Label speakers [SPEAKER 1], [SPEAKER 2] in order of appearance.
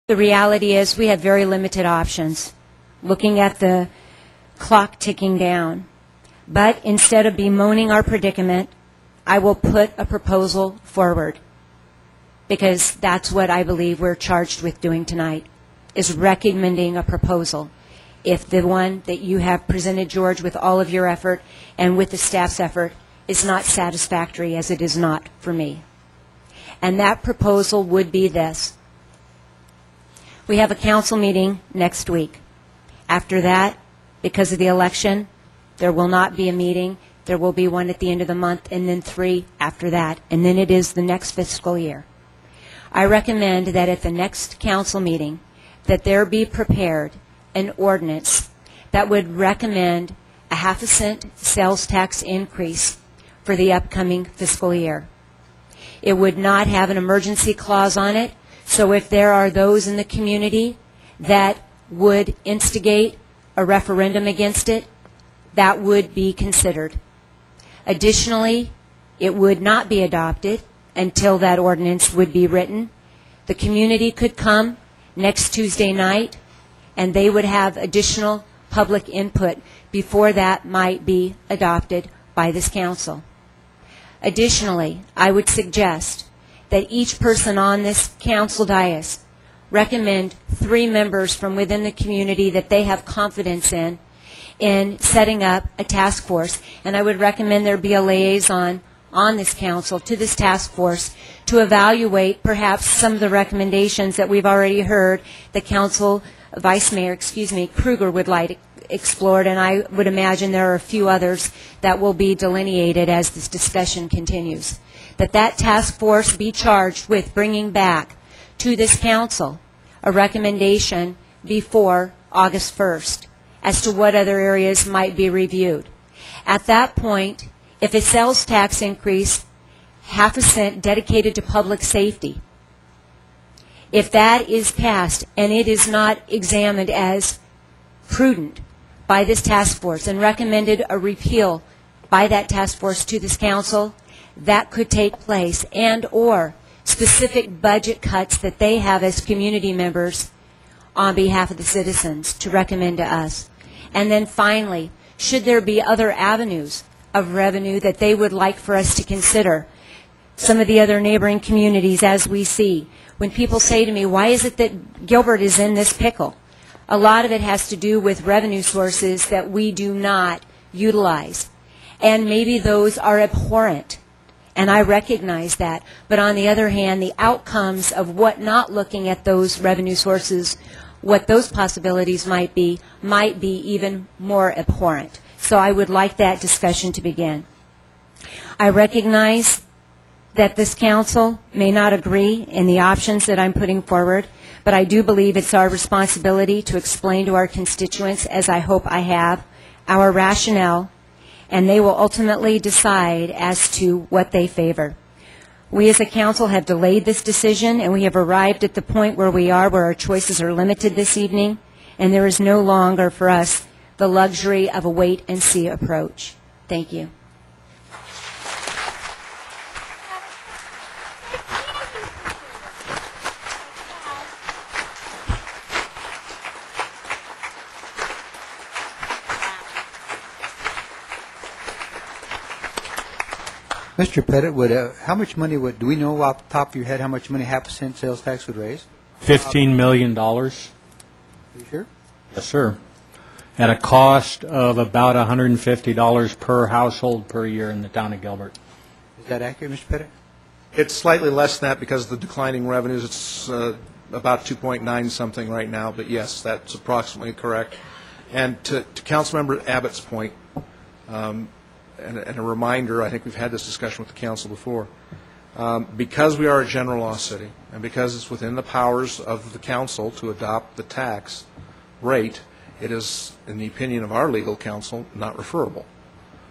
[SPEAKER 1] The reality is we have very limited options, looking at the clock ticking down. But instead of bemoaning our predicament, I will put a proposal forward, because that's what I believe we're charged with doing tonight, is recommending a proposal. If the one that you have presented, George, with all of your effort and with the staff's effort is not satisfactory, as it is not for me. And that proposal would be this. We have a council meeting next week. After that, because of the election, there will not be a meeting. There will be one at the end of the month, and then 3 after that, and then it is the next fiscal year. I recommend that at the next council meeting that there be prepared an ordinance that would recommend a 1/2 cent sales tax increase for the upcoming fiscal year. It would not have an emergency clause on it, so if there are those in the community that would instigate a referendum against it, that would be considered. Additionally, it would not be adopted until that ordinance would be written. The community could come next Tuesday night, and they would have additional public input before that might be adopted by this council. Additionally, I would suggest that each person on this council dais recommend 3 members from within the community that they have confidence in setting up a task force. And I would recommend there be a liaison on this council to this task force to evaluate perhaps some of the recommendations that we've already heard the council Vice Mayor, Kruger would like explored, and I would imagine there are a few others that will be delineated as this discussion continues. That task force be charged with bringing back to this council a recommendation before August 1st as to what other areas might be reviewed. At that point, if a sales tax increase, 1/2 cent dedicated to public safety, if that is passed and it is not examined as prudent by this task force and recommended a repeal by that task force to this council, that could take place, and or specific budget cuts that they have as community members on behalf of the citizens to recommend to us. And then finally, should there be other avenues of revenue that they would like for us to consider, some of the other neighboring communities, as we see, when people say to me, why is it that Gilbert is in this pickle? A lot of it has to do with revenue sources that we do not utilize. And maybe those are abhorrent, and I recognize that. But on the other hand, the outcomes of what not looking at those revenue sources, what those possibilities might be even more abhorrent. So I would like that discussion to begin. I recognize that this council may not agree in the options that I'm putting forward, but I do believe it's our responsibility to explain to our constituents, as I hope I have, our rationale, and they will ultimately decide as to what they favor. We as a council have delayed this decision, and we have arrived at the point where we are, where our choices are limited this evening, and there is no longer for us the luxury of a wait-and-see approach. Thank you.
[SPEAKER 2] Mr. Pettit, how much money do we know off the top of your head how much money 1/2 cent sales tax would raise?
[SPEAKER 3] $15 million.
[SPEAKER 2] Are you sure?
[SPEAKER 3] Yes, sir. At a cost of about $150 per household per year in the town of Gilbert.
[SPEAKER 2] Is that accurate, Mr. Pettit?
[SPEAKER 4] It's slightly less than that because of the declining revenues. It's about 2.9 something right now, but yes, that's approximately correct. And to Councilmember Abbott's point, and a reminder, I think we've had this discussion with the council before, because we are a general law city and because it's within the powers of the council to adopt the tax rate, it is, in the opinion of our legal counsel, not referable.